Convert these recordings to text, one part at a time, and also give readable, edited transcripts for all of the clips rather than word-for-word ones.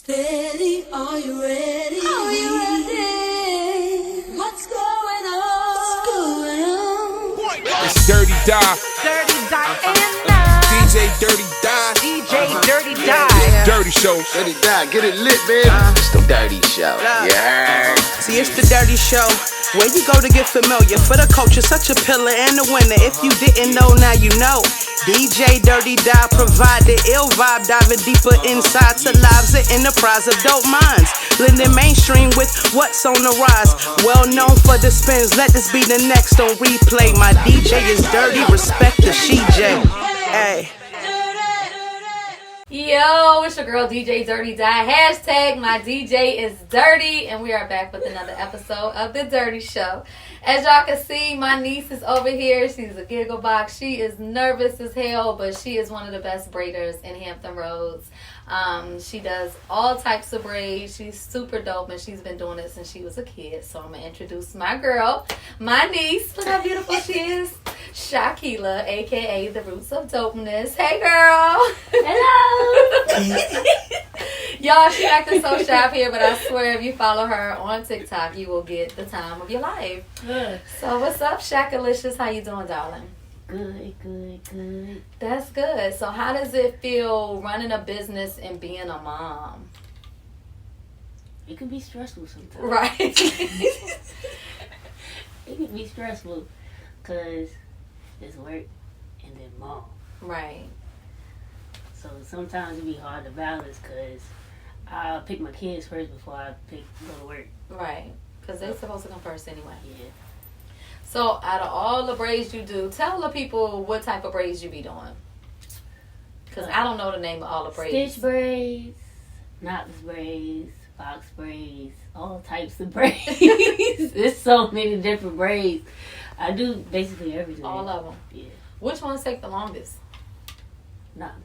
Steady, are you ready? Are you ready? What's going on? It's Dirty Die. Dirty Diana. DJ Dirty Die. DJ Dirty Die. Dirty Shows. Dirty Die, get it lit, baby. It's the Dirty Show. Yeah. See, it's the Dirty Show, where you go to get familiar. For the culture, such a pillar and a winner. If you didn't know, now you know. DJ Dirty Die provide the ill vibe, diving deeper inside to lives of enterprise of dope minds. Blending mainstream with what's on the rise. Well known for the spins, let this be the next on replay. My DJ is dirty, respect the She-J. Hey. Yo, it's your girl DJ Dirty Die. Hashtag my DJ is dirty. And we are back with another episode of The Dirty Show. As y'all can see, my niece is over here. She's a giggle box. She is nervous as hell, but she is one of the best braiders in Hampton Roads. She does all types of braids. She's super dope, and she's been doing it since she was a kid. So I'm going to introduce my girl, my niece. Look how beautiful she is. Sha-quila, a.k.a. the Roots of Dopeness. Hey, girl. Hello. Y'all, she acting so shy up here, but I swear if you follow her on TikTok, you will get the time of your life. Good. So what's up, Shakalicious? How you doing, darling? Good. That's good. So how does it feel running a business and being a mom? It can be stressful sometimes. Right. It can be stressful because it's work and then mom. Right. So sometimes it be hard to balance because I pick my kids first before I go to work. Right. Because they're supposed to come first anyway. Yeah. So out of all the braids you do, tell the people what type of braids you be doing. Because I don't know the name of all the braids. Stitch braids, knotless braids, box braids, all types of braids. There's so many different braids. I do basically everything. All of them. Yeah. Which ones take the longest? Knotless.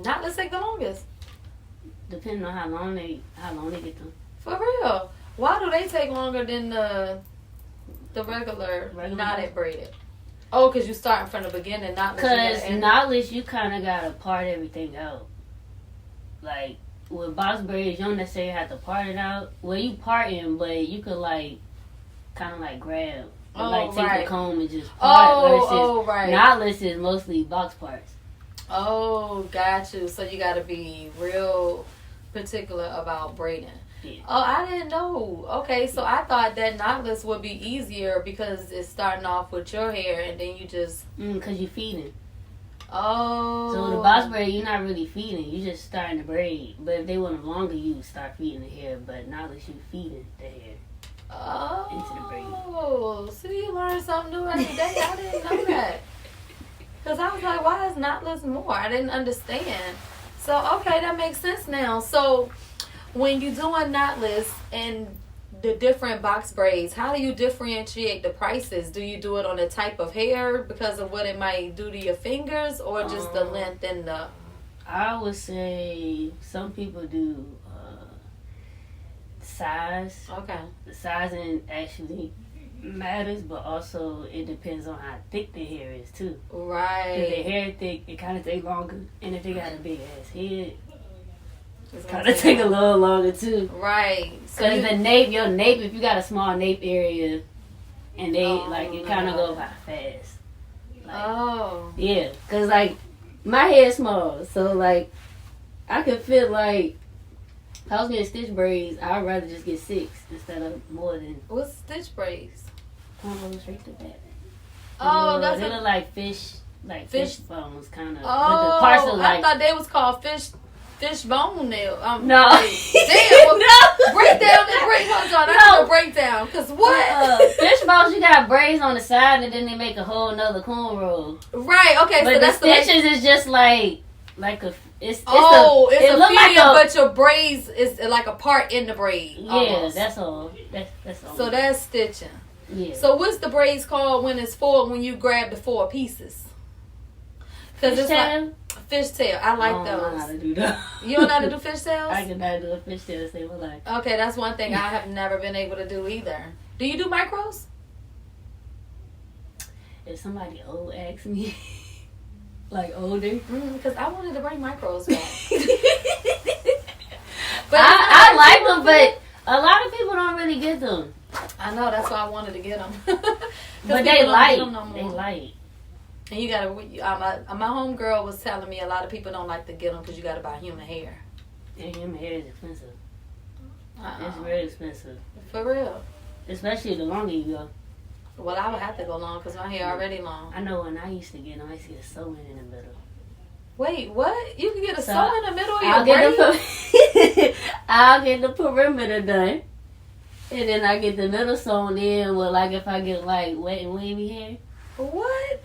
Not let's take the longest. Depending on how long they get them. For real. Why do they take longer than the regular knotted braided? Oh, because you starting from the beginning, not Because knotless, you kind of got to part everything out. Like, with box braids, you don't necessarily have to part it out. Well, you parting, but you could, like, kind of, like, grab. Or, like, take the comb and just part. Versus right. knotless is mostly box parts. Oh, got you. So you got to be real particular about braiding. Yeah. Oh, I didn't know. Okay, so I thought that knotless would be easier because it's starting off with your hair and then you just... Because you're feeding. Oh. So the box braid, you're not really feeding. You're just starting to braid. But if they want them longer, you start feeding the hair. But knotless, you're feeding the hair. Into the braid. Oh, see, you learn something new every day. I didn't know that. Because I was like, why is knotless more? I didn't understand. So, okay, that makes sense now. So, when you're doing knotless and the different box braids, how do you differentiate the prices? Do you do it on the type of hair because of what it might do to your fingers or just the length and the... I would say some people do size. Okay. The sizing actually matters, but also it depends on how thick the hair is too. Right. If the hair thick, it kind of take longer, and if they got a big ass head, it's kind of take a little longer too. Right. Because the nape, your nape, if you got a small nape area, and they it kind of go by fast. Like, yeah, because like my hair's small, so like I could fit like. If I was getting stitch braids, I'd rather just get 6 instead of more than. What's stitch braids? Going straight to that. Oh, they look like fish bones, kind of. Oh, but the parts are like, I thought they was called fish bone nail. No. Damn. No. Break down the break. Hold on. I need a breakdown. Cause what? Fish bones, you got braids on the side, and then they make a whole nother cornrow. Right. Okay. But so the that's stitches is just like a. It's a look like but your braids is like a part in the braid. Yeah, almost. that's all. That's all. So that's stitching. Yeah. So what's the braids called when it's when you grab the 4 pieces? Because it's like fishtail. I like those. I don't know how to do that. You don't know how to do fishtails? I cannot do a fishtail to save my life. Okay, that's one thing I have never been able to do either. Do you do micros? If somebody old asks me. Like older? Because I wanted to bring micros back. But I like them, but a lot of people don't really get them. I know, that's why I wanted to get them. But they light. They light. And you gotta. My homegirl was telling me a lot of people don't like to get them because you gotta buy human hair. Yeah, human hair is expensive. It's really expensive. For real. Especially the longer you go. Well, I would have to go long because my hair already long. I know when I used to get them, I used to get a sewing in the middle. Wait, what? You can get a sew in the middle of your I'll braid? I'll get the perimeter done. And then I get the middle sewn in with, like, if I get, like, wet and wavy hair. What?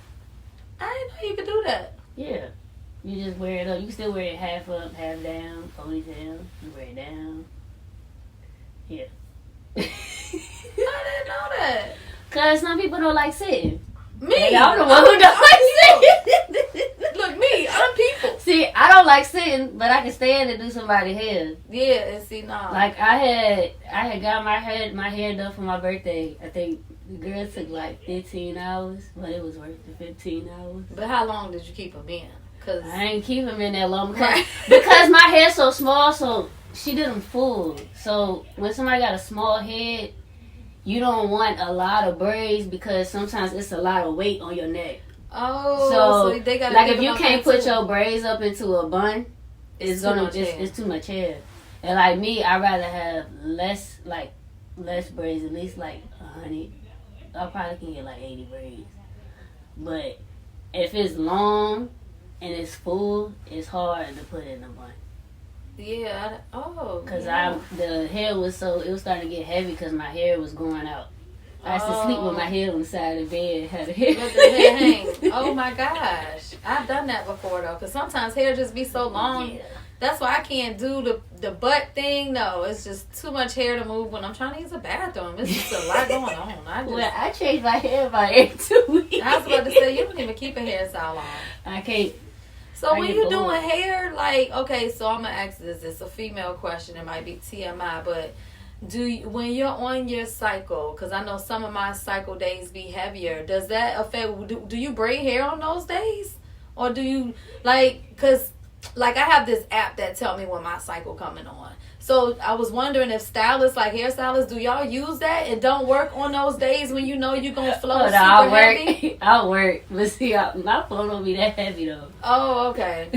I didn't know you could do that. Yeah. You just wear it up. You can still wear it half up, half down, ponytail. You wear it down. Yeah. I didn't know that. Because some people don't like sitting. Me? I'm the one who don't like sitting. Look, me. I'm people. See, I don't like sitting, but I can stand and do somebody's hair. Yeah, and see, no. Like, I had got my hair done for my birthday. I think the girl took like 15 hours, but it was worth the 15 hours. But how long did you keep them in? Cause I ain't keep them in that long because my hair's so small, so she did them full. So when somebody got a small head, you don't want a lot of braids because sometimes it's a lot of weight on your neck. Oh, so they got like if you can't put your braids up into a bun, it's too much hair. And like me, I'd rather have less braids, at least like 100. I probably can get like 80 braids. But if it's long and it's full, it's hard to put in a bun. Yeah. Because the hair was starting to get heavy because my hair was growing out. I used to sleep with my head on the side of the bed, had the hair. Let the hair hang. Oh my gosh, I've done that before though. Because sometimes hair just be so long. Yeah. That's why I can't do the butt thing. No, it's just too much hair to move when I'm trying to use a bathroom. It's just a lot going on. I change my hair about every 2 weeks. I was about to say, you don't even keep a hairstyle long. I can't. So when you doing hair, like, okay, so I'm going to ask this. It's a female question. It might be TMI, but when you're on your cycle, because I know some of my cycle days be heavier, does that affect, do you braid hair on those days? Or do you, because, I have this app that tell me when my cycle coming on. So I was wondering if stylists, like hairstylists, do y'all use that and don't work on those days when you know you're going to flow super heavy? I'll work. But see, my flow don't be that heavy, though. Oh, okay.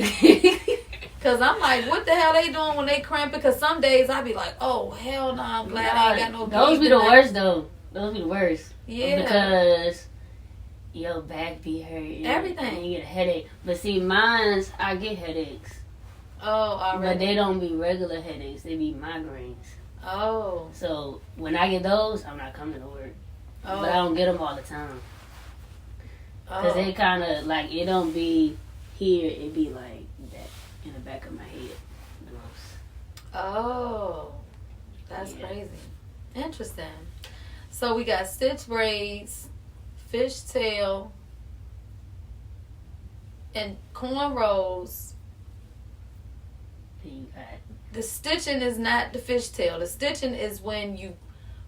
Because I'm like, what the hell they doing when they cramping? Because some days I be like, oh, hell no, I'm glad I ain't got no those be the worst, though. Those be the worst. Yeah. Because your back be hurting. Everything. And you get a headache. But see, I get headaches. Oh, already. But they don't be regular headaches. They be migraines. Oh. So when I get those, I'm not coming to work. Oh. But I don't get them all the time. Because they kind of, it don't be here. It be like that in the back of my head. Gross. Oh. That's crazy. Interesting. So we got stitch braids, fishtail, and cornrows. The stitching is not the fishtail. The stitching is when you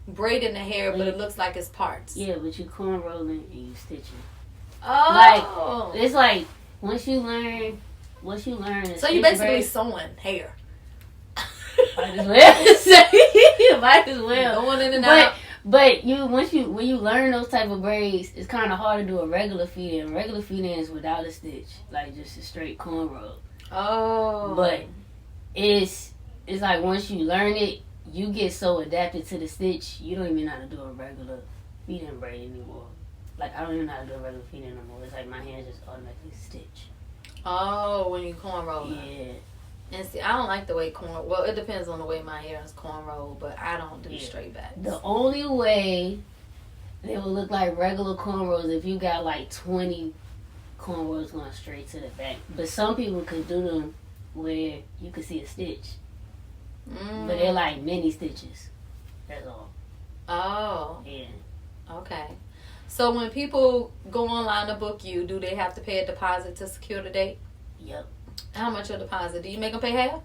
braid in the hair, but it looks like it's parts. Yeah, but you corn rolling and you stitching. Oh, it's like once you learn. So you basically sewing hair. Might as well. Might as well. Going in and out. But when you learn those type of braids, it's kind of hard to do a regular feed in. Regular feed in is without a stitch, like just a straight cornrow. Oh, but it's like once you learn it, you get so adapted to the stitch, you don't even know how to do a regular feed-in braid anymore. Like, I don't even know how to do a regular feed-in anymore. It's like my hands just automatically stitch. Oh, when you cornroll. Yeah. And see, I don't like the way well, it depends on the way my hair is cornrolled, but I don't do straight backs. The only way they will look like regular cornrows if you got like 20 cornrows going straight to the back. But some people could do them where you can see a stitch. But they're like mini stitches. That's all. Oh. Yeah. Okay. So when people go online to book you, do they have to pay a deposit to secure the date? Yep. How much a deposit? Do you make them pay half?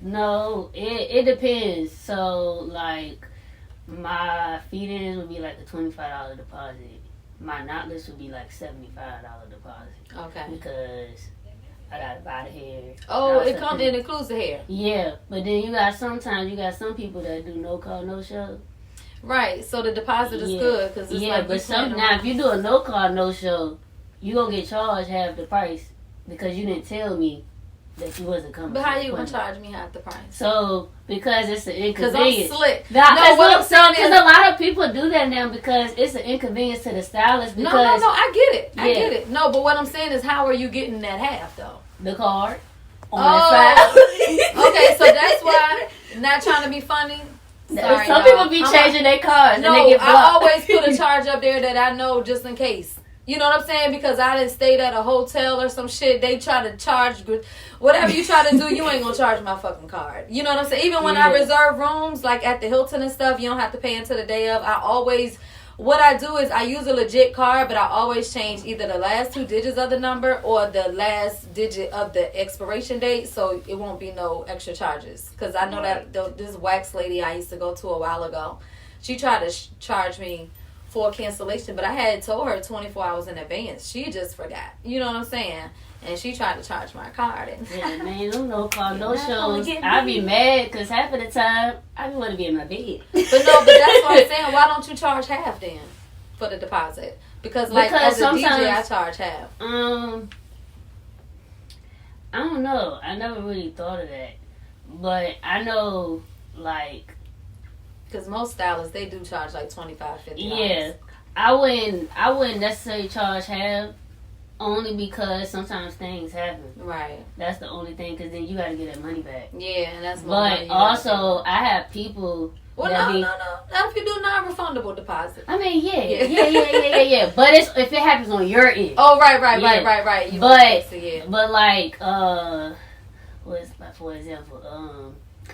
No, it depends. So, like, my feed-ins would be like a $25 deposit. My knotless would be like $75 deposit. Okay. Because I gotta buy the hair. Oh, it includes the hair. Yeah, but then you got some people that do no call, no show. Right, so the deposit is good because it's like but now if you do a no call, no show, you gonna get charged half the price because you didn't tell me that you wasn't coming. But how you gonna charge me half the price? So because it's an inconvenience. Because I'm slick. Because a lot of people do that now because it's an inconvenience to the stylist. Because, no, I get it. I get it. No, but what I'm saying is, how are you getting that half though? The card on the side. Okay, so that's why. Not trying to be funny. Sorry, some people be changing their cards and they get blocked. I always put a charge up there that I know just in case. You know what I'm saying? Because I didn't stay at a hotel or some shit. They try to charge. Whatever you try to do, you ain't gonna charge my fucking card. You know what I'm saying? Even when I reserve rooms, like at the Hilton and stuff, you don't have to pay until the day of. What I do is I use a legit card, but I always change either the last 2 digits of the number or the last digit of the expiration date, so it won't be no extra charges. Because I know that this wax lady I used to go to a while ago, she tried to charge me for cancellation, but I had told her 24 hours in advance. She just forgot. You know what I'm saying? And she tried to charge my card. Yeah, man, no call, no shows. I be mad because half of the time I be want to be in my bed. But that's what I'm saying. Why don't you charge half then for the deposit? Because as a DJ, I charge half. I don't know. I never really thought of that, but I know because most stylists they do charge like $25, $50. Yeah, I wouldn't necessarily charge half. Only because sometimes things happen. Right. That's the only thing, because then you got to get that money back. Yeah, and that's more But also, I have people. Well, no. Not if you do non-refundable deposit. I mean, yeah. But if it happens on your end. Oh, right. What's for example?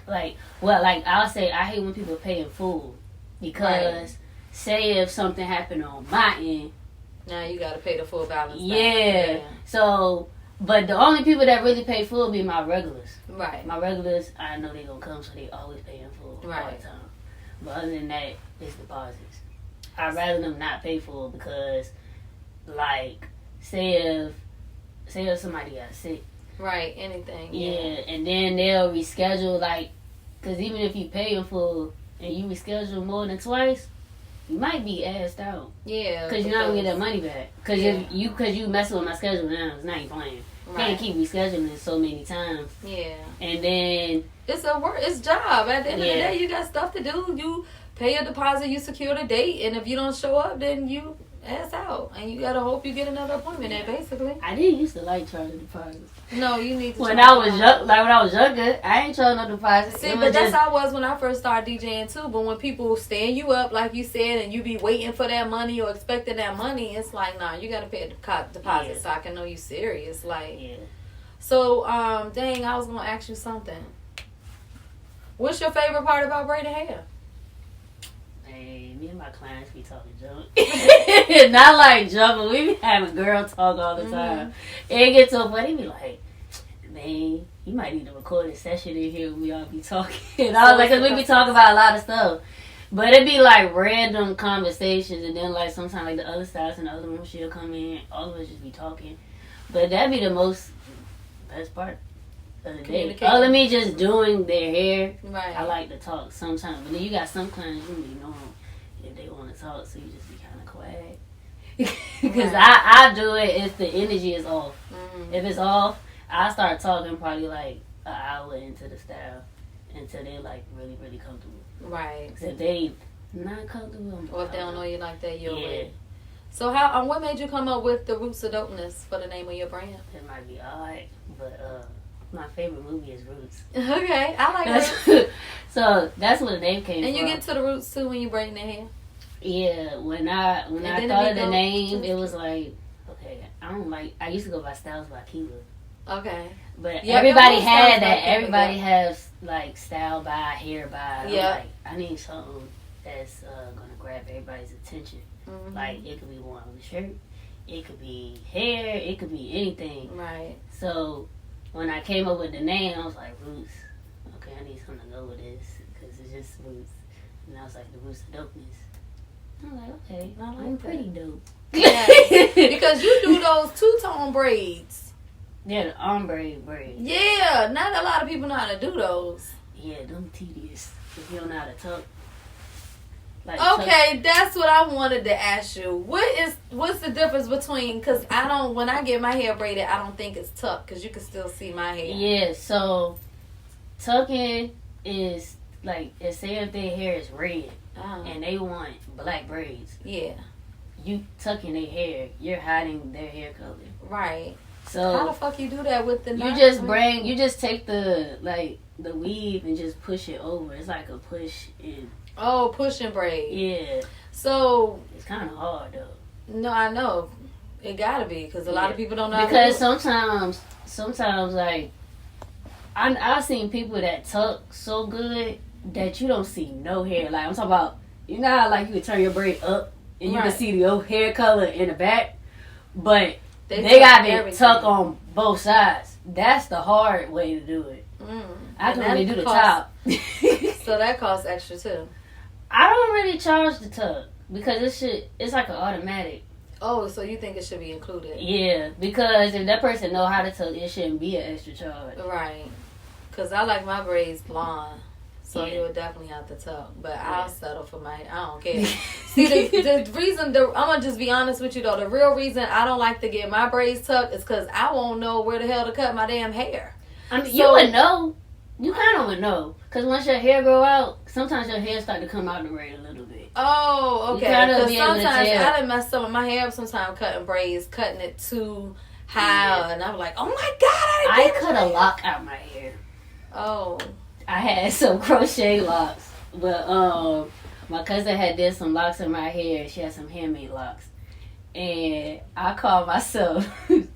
I'll say I hate when people pay in full because say if something happened on my end. Now you gotta pay the full balance. Yeah. So, but the only people that really pay full be my regulars. Right. My regulars, I know they gonna come, so they always pay in full all the time. But other than that, it's deposits. I'd rather them not pay full because, say if somebody got sick. Right. Anything. Yeah. And then they'll reschedule, because even if you pay in full and you reschedule more than twice. You might be assed out. Yeah. Because you're not going to get that money back. Because you messing with my schedule now. It's not playing. You can't keep rescheduling so many times. Yeah. And then... It's job. At the end of the day, you got stuff to do. You pay a deposit, you secure the date. And if you don't show up, then you ass out. And you got to hope you get another appointment there, basically. I didn't used to like charging deposits. No, you need to. When I was younger, I ain't charging no deposits. See, but that's how I was when I first started DJing too. But when people stand you up, like you said, and you be waiting for that money or expecting that money, it's like, nah, you got to pay a deposit so I can know you serious. So, dang, I was gonna ask you something. What's your favorite part about braided hair? Me and my clients be talking junk. Not like junk, but we be having girl talk all the time. It gets so funny. They be like, man, you might need to record a session in here when we all be talking. And I was like, because we be talking about a lot of stuff. But it be random conversations. And then sometimes the other styles in the other room, she'll come in. All of us just be talking. But that'd be the best part of the day. Other than me just doing their hair, I like to talk sometimes. But then you got some clients, you really know them. If they want to talk, so you just be kind of quiet. Because I do it if the energy is off. If it's off, I start talking probably an hour into the style until they're really, really comfortable. Right. Because if they not comfortable, or if they don't know you like that, you're ready. So what made you come up with the Roots of Dopeness for the name of your brand? It might be odd, but my favorite movie is Roots. Okay, I like Roots. So that's where the name came from. And you get to the roots too when you braiding their hair? Yeah, when I thought of the name, it was okay, I used to go by Styles by Kiva. Okay. But everybody had that. Everybody has style by, hair by. Yeah. I need something that's gonna grab everybody's attention. It could be one on the shirt, it could be hair, it could be anything. Right. So when I came up with the name, I was like, Roots. Okay, I need something to go with this because it's just Roots. And I was like, the Roots of Dopeness. I'm like, okay, I'm pretty dope. Yeah, because you do those two-tone braids. Yeah, the ombre braid. Yeah, not a lot of people know how to do those. Yeah, them tedious. If you don't know how to tuck. Like, Okay, that's what I wanted to ask you. What's the difference between? Because when I get my hair braided, I don't think it's tucked because you can still see my hair. Yeah, so tucking is like, say if their hair is red and they want black braids. Yeah. You tucking their hair, you're hiding their hair color. Right. So how the fuck you do that with the? You just take the weave and just push it over. It's like a push in. Oh, push and braid. Yeah. So it's kind of hard though. No, I know. It gotta be because a lot of people don't know. Because sometimes like I've seen people that tuck so good that you don't see no hair. Like I'm talking about, you know how like you can turn your braid up and you can see your hair color in the back, but they got it tuck on both sides. That's the hard way to do it. I can only do the top. So that costs extra too. I don't really charge the tuck because it's like an automatic. Oh, so you think it should be included? Yeah, because if that person know how to tuck, it shouldn't be an extra charge. Right. Because I like my braids blonde. So you would definitely have to tuck. But I'll settle for I don't care. See, the reason, I'm going to just be honest with you though. The real reason I don't like to get my braids tucked is because I won't know where the hell to cut my damn hair. I mean, you would know. You kind of would know. Because once your hair grow out, sometimes your hair start to come out the braid a little bit. Oh, okay. Because sometimes I done messed up with my hair sometimes cutting braids, cutting it too high. And I'm like, oh my God, I cut a lock out my hair. Oh. I had some crochet locks. But my cousin had did some locks in my hair. She had some handmade locks. And I called myself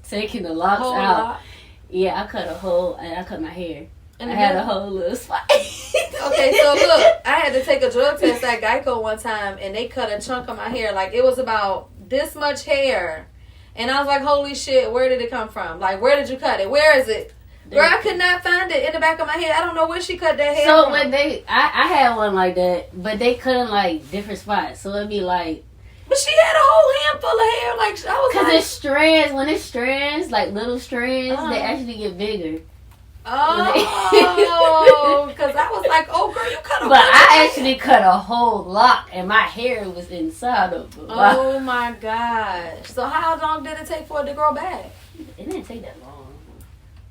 taking the locks out. Lock? Yeah, I cut a hole and I cut my hair. And I had a whole little spot. Okay, so look, I had to take a drug test at Geico one time and they cut a chunk of my hair. Like it was about this much hair. And I was like, holy shit, where did it come from? Like, where did you cut it? Where is it? Girl, I could not find it in the back of my head. I don't know where she cut that hair from. So when I had one like that, but they cut in like different spots. So it'd be like. But she had a whole handful of hair. Like I was. Because it's strands. When it's strands, like little strands, they actually get bigger. Oh, because I was like, oh girl, you cut a. But I actually cut a whole lock, and my hair was inside of the lock. Oh my gosh! So how long did it take for it to grow back? It didn't take that long.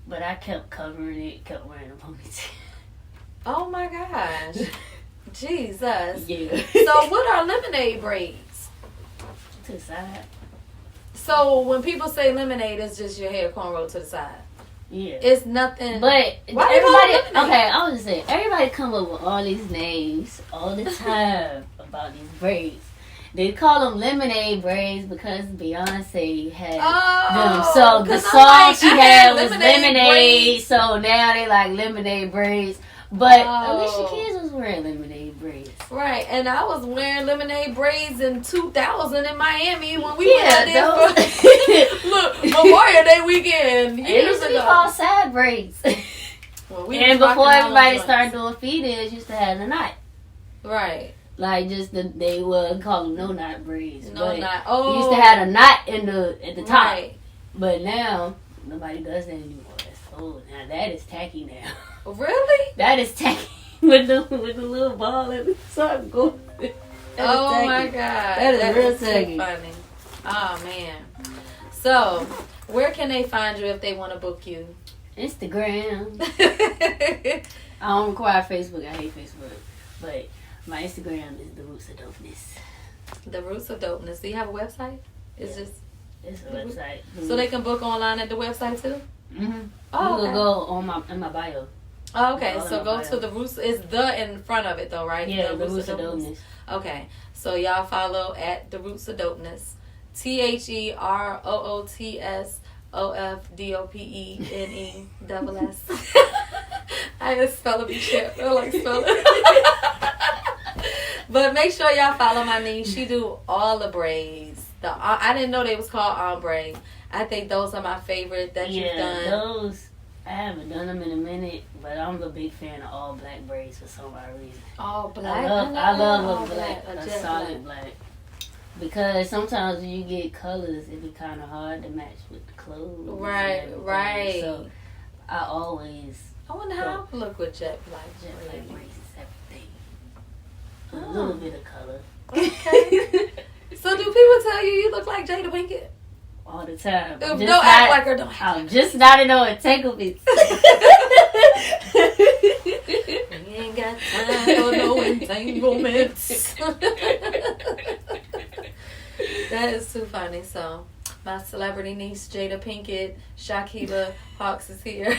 But I kept covering it, kept wearing a ponytail. Oh my gosh. Jesus. Yeah. So what are lemonade braids? To the side. So when people say lemonade, it's just your hair cornrow to the side. Yeah. It's nothing. But I was just saying, everybody come up with all these names all the time about these braids. They call them lemonade braids because Beyonce had them. So the song she had was Lemonade. So now they like lemonade braids. But Alicia Keys was wearing lemonade braids. Right. And I was wearing lemonade braids in 2000 in Miami when we went out there for look, Memorial Day weekend. It used to be called side braids. Well, and before everybody started doing feeders, used to have a knot. Right. Like they would call them no knot braids. No knot. You used to have a knot at the top. Right. But now nobody does that anymore. That's old. Now that is tacky now. Really? That is tacky with the little ball and something going. Oh my God. That is real tacky. Funny. Oh man. So where can they find you if they want to book you? Instagram. I don't require Facebook. I hate Facebook. But my Instagram is The Roots of Dopeness. The Roots of Dopeness. Do you have a website? It's a website. So they can book online at the website too? Mm-hmm. Oh, you can go in my bio. Oh, okay. So go to the Roots. It's the in front of it though, right? Yeah, the Roots of Dopeness. Okay. So y'all follow at The Roots of Dopeness. TheRootsDopeness. I just spell it shit. I like spell it. But make sure y'all follow my niece. She do all the braids. I didn't know they was called ombre. I think those are my favorite that you've done. Those I haven't done them in a minute, but I'm a big fan of all black braids for some odd reason. All black. I love a black, a solid black. Because sometimes when you get colors, it be kind of hard to match with the clothes. Right, right. So I always. I wonder how I would look with jet black braids, everything. A little bit of color. Okay. So do people tell you look like Jada Pinkett? All the time. Don't act like her. Don't act I'm just not in no entanglements. We ain't got time for no entanglements. That is too funny. So, my celebrity niece Jada Pinkett, Sha-quila Hawkes is here.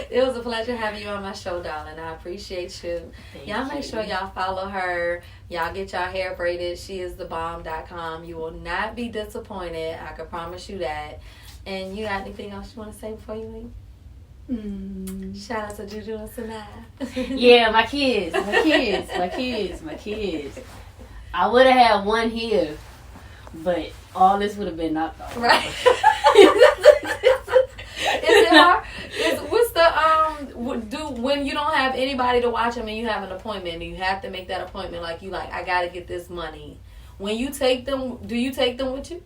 It was a pleasure having you on my show, darling. I appreciate you. Y'all make sure y'all follow her. Y'all get y'all hair braided. She is thebomb.com. You will not be disappointed. I can promise you that. And you got anything else you want to say before you leave? Shout out to Juju and Sanaa. Yeah, my kids. I would have had one here, but all this would have been knocked off. Right. Is it hard? What's the when you don't have anybody to watch them and you have an appointment and you have to make that appointment, like I gotta get this money. When you take them, do you take them with you?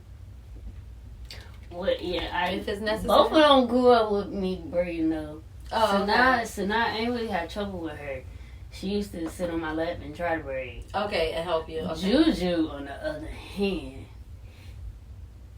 Well, yeah, if it's necessary. Both of them grew up with me braiding though. Oh, so now I ain't really had trouble with her. She used to sit on my lap and try to braid. Okay, and help you. Okay. Juju, on the other hand,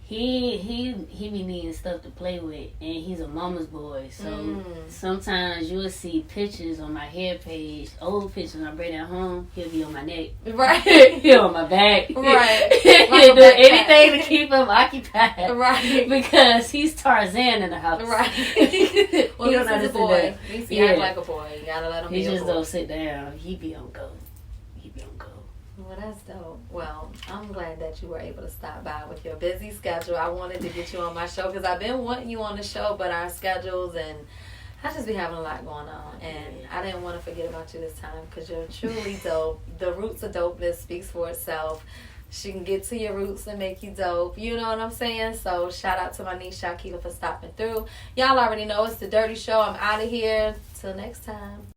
he be needing stuff to play with, and he's a mama's boy. So sometimes you will see pictures on my hair page, old pictures I braid at home. He'll be on my neck, right? He'll on my back, right? He'll do anything to keep him occupied, right? Because he's Tarzan in the house, right? Well, he this is a boy. He act like a boy. You gotta let him be a boy. He just don't sit down. He be on go. Well, that's dope. Well, I'm glad that you were able to stop by with your busy schedule. I wanted to get you on my show because I've been wanting you on the show, but our schedules and I just be having a lot going on. And I didn't want to forget about you this time because you're truly dope. The Roots of Dopeness speaks for itself. She can get to your roots and make you dope. You know what I'm saying? So shout out to my niece Sha-quila for stopping through. Y'all already know it's The Dirty Show. I'm out of here. Till next time.